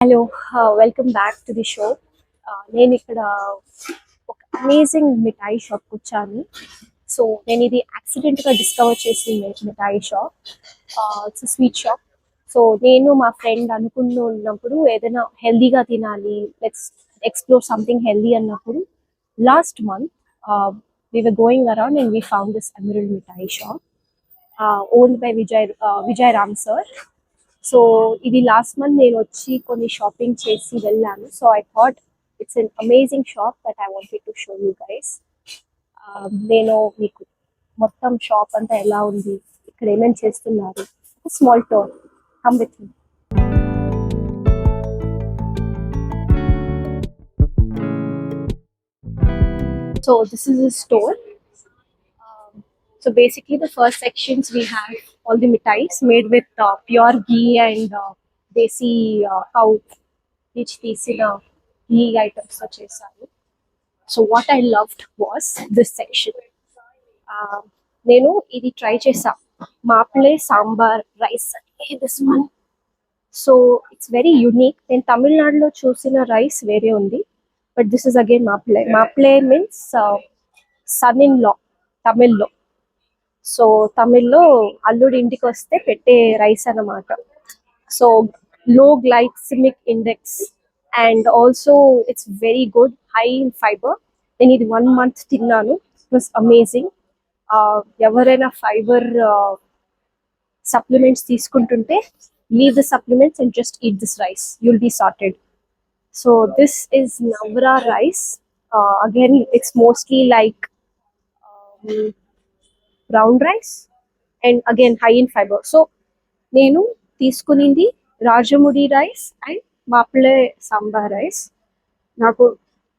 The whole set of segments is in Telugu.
Hello, welcome back to the show. నేను ఇక్కడ ఒక అమేజింగ్ మిఠాయి షాప్కి వచ్చాను. సో నేను ఇది యాక్సిడెంట్గా డిస్కవర్ చేసిన మిఠాయి shop. It's sweet shop. So నేను మా ఫ్రెండ్ అనుకున్నప్పుడు ఏదైనా హెల్దీగా తినాలి, లెట్స్ ఎక్స్ప్లోర్ సంథింగ్ హెల్దీ అన్నప్పుడు last month we were going around and we found this Emerald Mithai shop owned by Vijay Ram sir. So ఇది లాస్ట్ మంత్ నేను వచ్చి కొన్ని షాపింగ్ చేసి వెళ్ళాను. So I thought it's an amazing shop that I wanted to show you guys. నేను మీకు మొత్తం షాప్ అంతా ఎలా ఉంది, ఇక్కడ ఏమేమి చేస్తున్నారు, small store, come with me. So this is a store. So basically, the first sections we have all the mithais made with pure ghee and desi cow నుంచి తీసిన ghee items తో చేశారు. So what I loved was this section. నేను ఇది ట్రై చేసా, మాప్లే సాంబార్ రైస్ అని this one. So it's very unique. నేను తమిళనాడులో చూసిన రైస్ వేరే ఉంది, but this is again Mappillai. Mappillai means son in law తమిళ్లో. సో తమిళ్లో అల్లుడి ఇంటికి వస్తే పెట్టే రైస్ అన్నమాట. So low glycemic index and also it's very good, high in fiber. నేను ఇది 1 month తిన్నాను. It was amazing. ఎవరైనా ఫైబర్ సప్లిమెంట్స్ తీసుకుంటుంటే leave the supplements and just eat this rice, you'll be sorted. So this is Navara rice. Again it's mostly like brown rice and again high in fiber. So నేను తీసుకునింది Rajamudi rice and Mappillai Samba rice. నాకు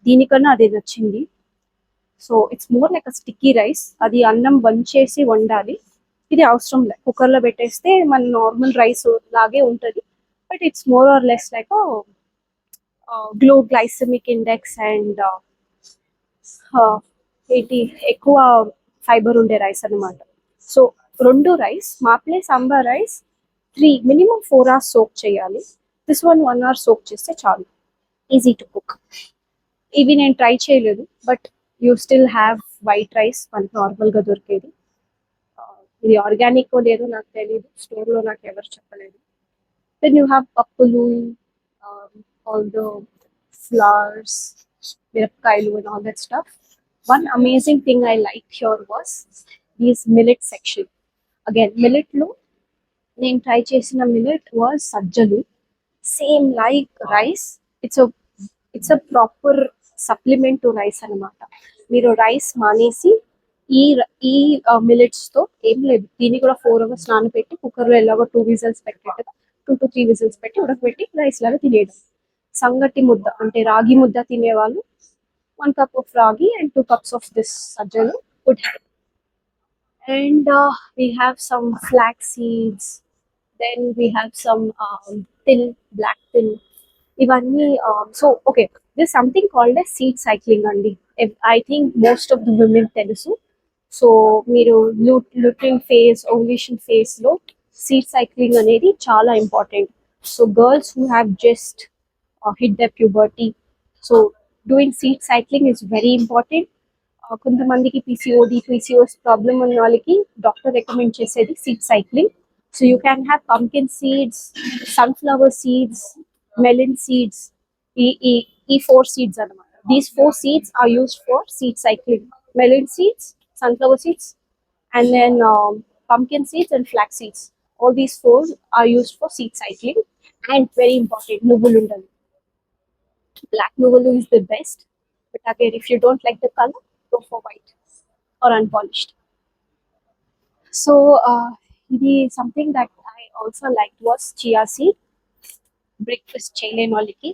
దీనికన్నా అదే నచ్చింది. So it's more like a sticky rice. అది అన్నం వంచేసి వండాలి, ఇది అవసరం లేదు, కుక్కర్లో పెట్టేస్తే మన నార్మల్ రైస్ లాగే ఉంటుంది. But it's more or less like glow glycemic index and ఏంటి ఎక్కువ ఫైబర్ ఉండే రైస్ అన్నమాట. సో రెండు rice, Mappillai Samba rice 4 hours soak చేయాలి. దిస్ 1 hour సోక్ చేస్తే చాలు, ఈజీ టు కుక్. ఇవి నేను ట్రై చేయలేదు, but you still have white rice మనకి నార్మల్గా దొరికేది. ఇది ఆర్గానిక్ లేదో నాకు తెలియదు, స్టోర్లో నాకు ఎవరు చెప్పలేదు. దెన్ యూ హ్యావ్ పప్పులు, ఆల్ ద ఫ్లవర్స్, మిరపకాయలు and all that stuff. One amazing thing I like here was these millet section. Again మిల్లెట్లో నేను ట్రై చేసిన మిల్లెట్ వాజ్ సజ్జలు. Same like rice, it's a proper supplement to rice అనమాట. మీరు రైస్ మానేసి ఈ ఈ మిల్లెట్స్ తో ఏం లేదు, దీన్ని కూడా 4 hours నానబెట్టి కుక్కర్లో ఎలాగో 2 whistles పెట్టేట్టుగా 2 to 3 whistles పెట్టి ఉడకబెట్టి రైస్ లాగా తినేయడం. సంగటి ముద్ద అంటే రాగి ముద్ద తినేవాళ్ళు 1 cup of ragi and 2 cups of this sajjalu would help. And we have some flax seeds. Then we have some till, black till. Ivanni, so okay, there's something called as seed cycling andi. I think most of the women telusu. So మీరు lutein phase, ovulation phase లో seed cycling అనేది చాలా important. So girls who have just hit their puberty, so doing seed cycling is very important. కొంతమందికి పీసీఓఎస్ ప్రాబ్లమ్ ఉన్న వాళ్ళకి డాక్టర్ రికమెండ్ చేసేది seed cycling. So you can have pumpkin seeds, sunflower seeds, మెలిన్ seeds. ఈ ఈ ఈ 4 seeds అనమాట. These 4 seeds are used for seed cycling. Melon seeds, sunflower seeds, and then pumpkin seeds and flax seeds. All these 4 are used for seed cycling. And very important, nuvulundal. Black nuvulu is the best, but again, if you don't like the color, go for white or unpolished. So ఇది something that I also liked was chia seed. Breakfast చేయలేని వాళ్ళకి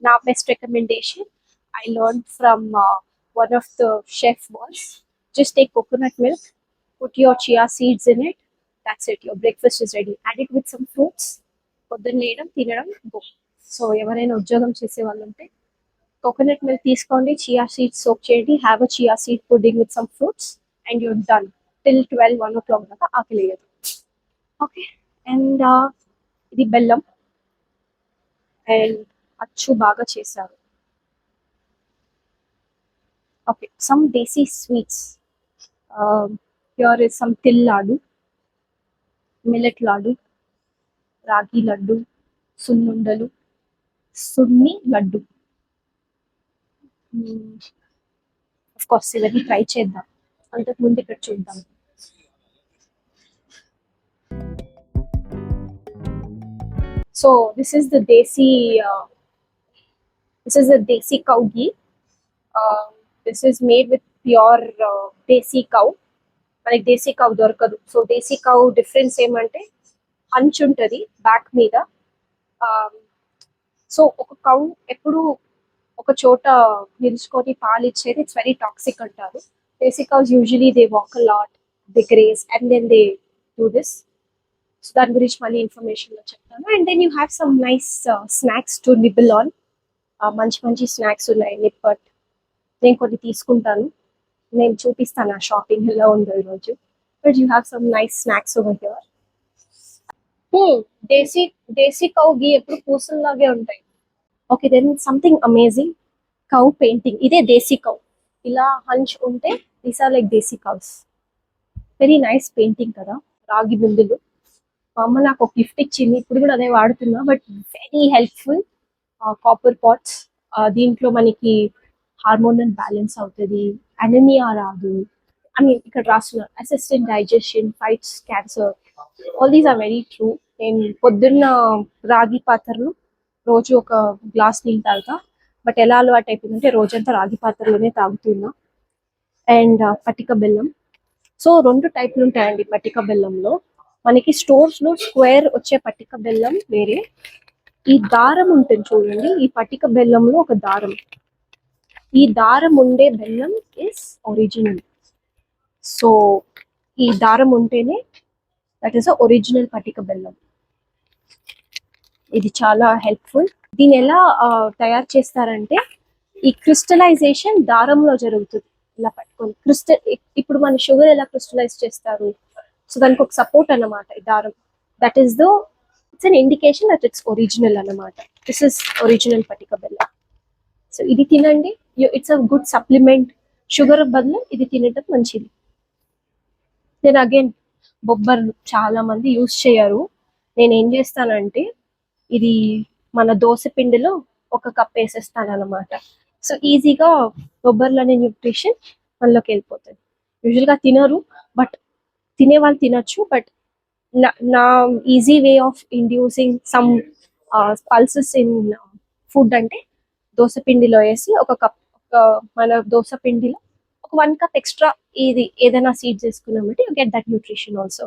నా best recommendation I learned from one of the chef was just take coconut milk, put your chia seeds in it, that's it, your breakfast is ready. Add it with some fruits, పొద్దున్న లేయడం తినడం, go. సో ఎవరైనా ఉద్యోగం చేసే వాళ్ళు ఉంటే coconut milk తీసుకోండి, chia seeds soak చేయండి, have a chia seed pudding with some fruits and you're done. Till 1 o'clock దాకా ఆకలేయదు. ఓకే. అండ్ ఇది బెల్లం. అండ్ అచ్చు బాగా చేశారు. Okay, some desi sweets. Here is some til laddu, millet laddu, ragi laddu, సున్నుండలు, సున్ని లడ్డు. ఆఫ్ కోర్స్ ఇవన్నీ ట్రై చేద్దాం. అంతకు ముందు ఇక్కడ చూద్దాం. So this is the desi this is a desi cow ghee. This is made with pure desi cow. మనకి దేశీ కౌ దొరకదు. సో దేశీ కౌ డిఫరెన్స్ ఏమంటే అంచు ఉంటుంది బ్యాక్ మీద. సో ఒక కౌ ఎప్పుడు ఒక చోట నిలుచుకొని పాలు ఇచ్చేది ఇట్స్ వెరీ టాక్సిక్ అంటారు. Desi cows usually they walk a lot, they graze and then they do this. So దాని గురించి మళ్ళీ ఇన్ఫర్మేషన్ లో చెప్తాను. And then you have some nice snacks to nibble on. మంచి మంచి స్నాక్స్ ఉన్నాయి. నిప్పట్ నేను కొన్ని తీసుకుంటాను, నేను చూపిస్తాను ఆ షాపింగ్ ఎలా ఉందో ఈరోజు. But you have some nice snacks over here. Desi desi cow ghee ఎప్పుడు పూసల్లాగే ఉంటాయి. Okay, then something amazing, cow painting. ఇదే దేశీ కౌ, ఇలా హంచ్ ఉంటే these are like desi cows. Very nice painting కదా. రాగి బిందులు మా అమ్మ నాకు ఒక గిఫ్ట్ ఇచ్చింది, ఇప్పుడు కూడా అదే వాడుతున్నా. But very helpful. Copper pots, దీంట్లో మనకి హార్మోనల్ బ్యాలెన్స్ అవుతుంది, అనమియా రాదు. ఐ మీన్ ఇక్కడ రాస్తున్నారు assistant digestion, fights cancer. All these are very true. నేను పొద్దున్న రాగి పాత్రలు రోజు ఒక గ్లాస్ నీళ్ళు తాగుతా. బట్ ఎలా అలవాటు అయిపోయిందంటే రోజంతా రాగి పాత్రలోనే తాగుతున్నా. అండ్ పటిక బెల్లం. సో 2 టైప్లు ఉంటాయండి పటిక బెల్లంలో. మనకి స్టోర్స్ లో స్క్వేర్ వచ్చే పటిక బెల్లం వేరే. ఈ దారం ఉంటుంది చూడండి, ఈ పటిక బెల్లంలో ఒక దారం, ఈ దారం ఉండే బెల్లం ఇస్ ఒరిజినల్. సో ఈ దారం ఉంటేనే దట్ ఈస్ ఒరిజినల్ పటిక బెల్లం. ఇది చాలా హెల్ప్ఫుల్. దీన్ని ఎలా తయారు చేస్తారంటే ఈ క్రిస్టలైజేషన్ దారంలో జరుగుతుంది. ఇలా పట్టుకొని క్రిస్టల్, ఇప్పుడు మన షుగర్ ఎలా క్రిస్టలైజ్ చేస్తారు, సో దానికి ఒక సపోర్ట్ అన్నమాట ఈ దారం. That is the it's an indication that it's original అన్నమాట. దిస్ ఇస్ ఒరిజినల్ పటిక బెల్లం. సో ఇది తినండి, it's a good supplement. Sugar బదులు ఇది తినటం మంచిది. దెన్ అగైన్ బొబ్బర్లు చాలా మంది యూస్ చేయరు. నేను ఏం చేస్తానంటే ఇది మన దోశ పిండిలో ఒక కప్ వేసేస్తాను అనమాట. సో ఈజీగా బొబ్బర్లు అనే న్యూట్రిషన్ మనలోకి వెళ్ళిపోతుంది. యూజువల్గా తినరు, బట్ తినే వాళ్ళు తినచ్చు. బట్ నా easy way of inducing some pulses in food అంటే దోశ పిండిలో వేసి ఒక కప్, మన దోశ పిండిలో ఒక 1 కప్ ఎక్స్ట్రా ఇది ఏదైనా సీడ్స్ వేసుకున్నామంటే you get that nutrition also.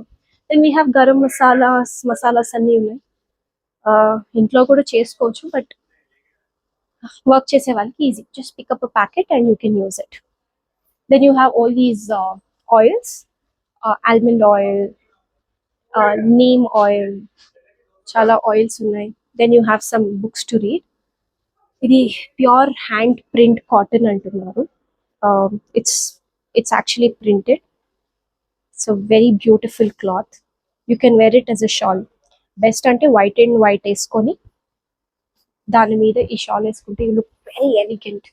Then we have garam masalas అన్నీ ఉన్నాయి. ఇంట్లో కూడా చేసుకోవచ్చు, బట్ వర్క్ చేసే వాళ్ళకి easy. Just pick up a packet and you can use it. Then you have all these oils, almond oil, neem oil, చాలా ఆయిల్స్ ఉన్నాయి. Then you have some books to read. ఇది ప్యూర్ హ్యాండ్ ప్రింట్ కాటన్ అంటున్నారు. It's actually printed. So very beautiful cloth. You can wear it as a shawl. Best అంటే వైట్ అండ్ వైట్ వేసుకొని దాని మీద ఈ షాల్ వేసుకుంటే యూ లుక్ వెరీ ఎలిగెంట్.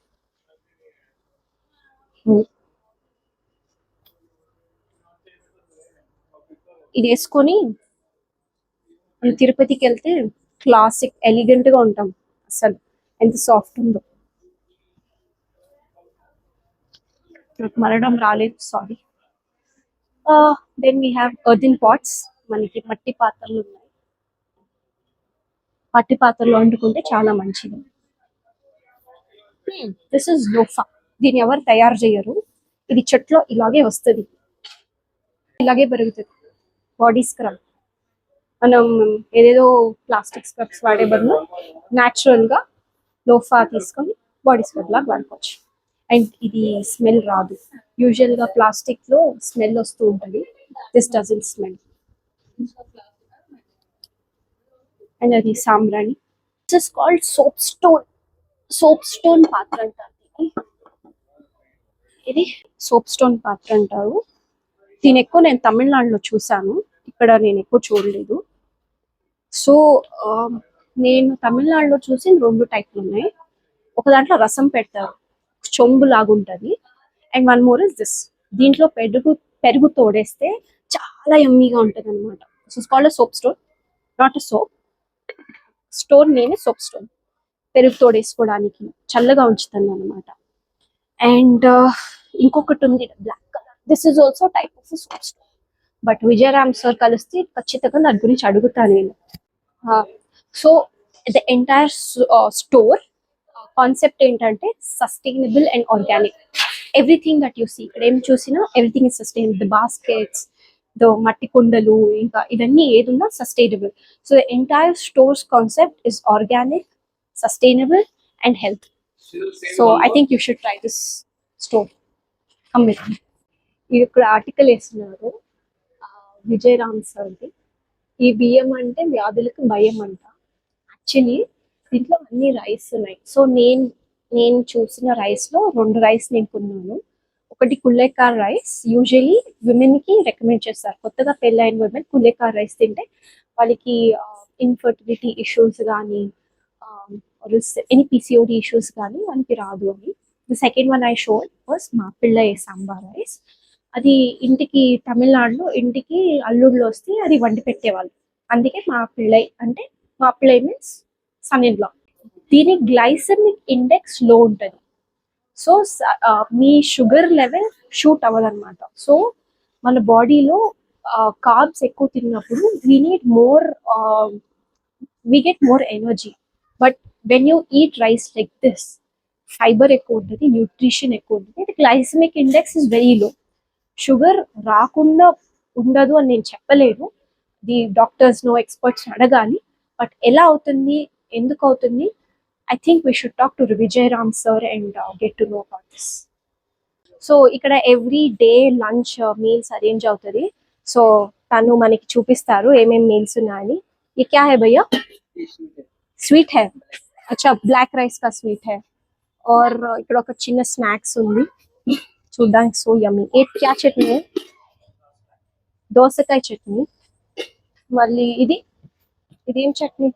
ఇది వేసుకొని మనం తిరుపతికి వెళ్తే క్లాసిక్ ఎలిగెంట్ గా ఉంటాం. అసలు ఎంత సాఫ్ట్ ఉందో. మరడం రాలేదు, sorry. Then we have earthen pots. మనకి మట్టి పాత్రలు ఉన్నాయి. మట్టి పాత్రలో వండుకుంటే చాలా మంచిది. This is loofah. దీన్ని ఎవరు తయారు చేయరు, ఇది చెట్లో ఇలాగే వస్తుంది, ఇలాగే పెరుగుతుంది. Body scrub. మనం ఏదేదో ప్లాస్టిక్ స్క్రబ్స్ వాడే బదులు న్యాచురల్ గా లోఫా తీసుకొని బాడీ స్క్రబ్ లాగా వాడుకోవచ్చు. అండ్ ఇది స్మెల్ రాదు. యూజువల్ గా ప్లాస్టిక్ లో స్మెల్ వస్తూ ఉంటుంది. This doesn't smell. అండ్ అది సాంబ్రాణి. This is called soap stone. Soap stone పాత్ర అంటారు ఇది సోప్ స్టోన్ పాత్ర అంటారు. దీని ఎక్కువ నేను తమిళనాడులో చూసాను, ఇక్కడ నేను ఎక్కువ చూడలేదు. సో నేను తమిళనాడులో చూసి రెండు టైప్లు ఉన్నాయి. ఒక దాంట్లో రసం పెడతారు, చొంబు లాగుంటది. And one more is this, దీంట్లో పెరుగు పెరుగు తోడేస్తే చాలా యమ్మీగా ఉంటుంది అనమాట. It's called soap stone, not a soap stone, నేనే సోప్ స్టోన్. పెరుగు తోడేసుకోవడానికి చల్లగా ఉంచుతాను అనమాట. అండ్ ఇంకొకటి ఉంది black colour, this is also type of soap stone. But Vijayaram sir కలిస్తే ఖచ్చితంగా దాని గురించి అడుగుతాను నేను. So the entire store concept ఏంటంటే sustainable and organic. Everything that you see, ఇక్కడ ఏం చూసినా everything is sustainable. The baskets, the మట్టి కుండలు, ఇంకా ఇవన్నీ ఏదున్నా sustainable. So the entire stores concept is organic, sustainable and health. So I think you should try this store. అమ్మిది ఇక్కడ ఆర్టికల్ వేస్తున్నారు విజయరామ్ సార్ది. ఈ బియ్యం అంటే వ్యాధులకు భయం అంట. యాక్చువల్లీ దీంట్లో అన్ని రైస్ ఉన్నాయి. సో నేను చూసిన రైస్ లో రెండు రైస్ నేను కొన్నాను. ఒకటి కుల్లేకార్ రైస్, యూజువలీ విమెన్ కి రికమెండ్ చేస్తారు. కొత్తగా పెళ్ళైన విమెన్ కుల్లేకార్ రైస్ తింటే వాళ్ళకి ఇన్ఫర్టిలిటీ ఇష్యూస్ కానీ ఎనీ పిసిఓడి ఇష్యూస్ కానీ వాళ్ళకి రాదు అని. The second one I showed was Mappillai sambar rice. అది ఇంటికి తమిళనాడులో ఇంటికి అల్లుళ్ళు వస్తే అది వండి పెట్టేవాళ్ళు. అందుకే మా పిళ్ళై అంటే, మా పిళ్ళై మీన్స్ సన్ ఇన్ లా. దీని గ్లైసెమిక్ ఇండెక్స్ లో ఉంటుంది. సో మీ షుగర్ లెవెల్ షూట్ అవ్వదన్నమాట. సో మన బాడీలో కార్బ్స్ ఎక్కువ తిన్నప్పుడు we need more, we get more energy. But when you eat rice like this, fiber ఎక్కువ ఉంటుంది, న్యూట్రిషన్ ఎక్కువ ఉంటుంది, glycemic index is very low. షుగర్ రాకుండా ఉండదు అని నేను చెప్పలేను, ది డాక్టర్స్ నో, ఎక్స్పర్ట్స్ అడగాలి. బట్ ఎలా అవుతుంది, ఎందుకు అవుతుంది, I think we should talk to Vijayaram sir and get to know about this. So ఇక్కడ every day lunch meals arrange అవుతుంది. సో తను మనకి చూపిస్తారు ఏమేమి మీల్స్ ఉన్నాయని. ये क्या है भैया? స్వీట్ है. अच्छा, బ్లాక్ రైస్ का స్వీట్ है. और ఇక్కడ ఒక చిన్న స్నాక్స్ ఉంది చూడడానికి సో యమ్మీ. ఏ క్యా చట్నీ? దోసకాయ చట్నీ. మళ్ళీ ఇది ఇదేం చట్నీ?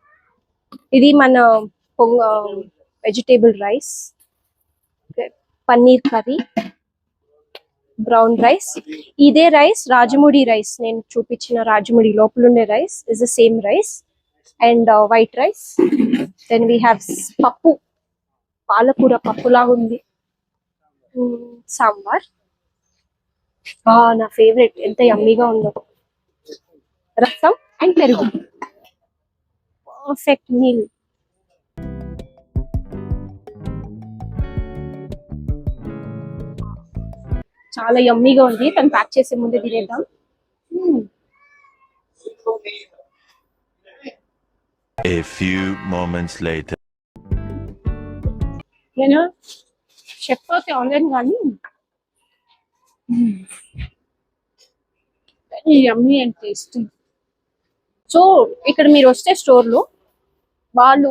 ఇది మన vegetable rice, paneer curry, brown rice. ఇదే రైస్ రాజముడి రైస్, నేను చూపించిన రాజముడి లోపల ఉండే rice is the same rice. And white rice. Then we have pappu, palakura పప్పు లాగా ఉంది. సాంబార్, నా ఫేవరెట్, ఎంత యమ్మీగా ఉందో. రసం అండ్ పెరుగు, పర్ఫెక్ట్ మీల్. చాలా యమ్మీగా ఉంది. తను ప్యాక్ చేసే ముందే తినేద్దాం. A few moments later. నేను చెప్పకపోతే ఆన్లైన్ కానీ యమ్మీ అండ్ టేస్టీ. సో ఇక్కడ మీరు వస్తే స్టోర్లో వాళ్ళు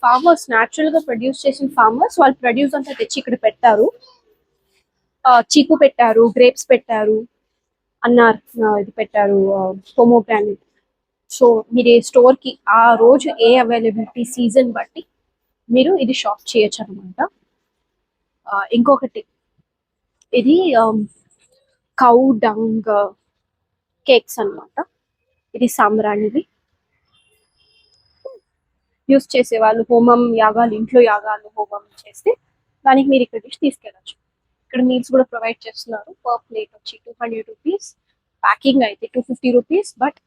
ఫార్మర్స్, న్యాచురల్ గా ప్రొడ్యూస్ చేసిన ఫార్మర్స్, వాళ్ళు ప్రొడ్యూస్ అంతా తెచ్చి ఇక్కడ పెట్టారు. చీకు పెట్టారు, గ్రేప్స్ పెట్టారు, అన్నారు, ఇది పెట్టారు, పొమోగ్రానైట్. సో మీరు ఈ స్టోర్ కి ఆ రోజు ఏ అవైలబిలిటీ సీజన్ బట్టి మీరు ఇది షాప్ చేయొచ్చు అనమాట. ఇంకొకటి ఇది కౌ డంగ్ కేక్స్ అన్నమాట. ఇది సాంబ్రాణివి యూస్ చేసే వాళ్ళు, హోమం యాగాలు, ఇంట్లో యాగాలు హోమం చేస్తే దానికి మీరు ఇక్కడ నుంచి తీసుకెళ్ళచ్చు. ఇక్కడ మీల్స్ కూడా ప్రొవైడ్ చేస్తున్నారు. పర్ ప్లేట్ వచ్చి 200 రూపీస్, ప్యాకింగ్ అయితే 250 rupees. But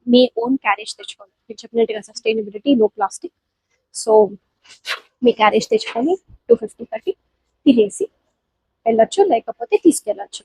me own carriage తెచ్చుకోవాలి. మీరు చెప్పినట్టుగా సస్టైనబిలిటీ, నో ప్లాస్టిక్. సో మీ క్యారేజ్ తెచ్చుకొని 250 కట్టి తినేసి వెళ్ళొచ్చు, లేకపోతే తీసుకెళ్ళచ్చు.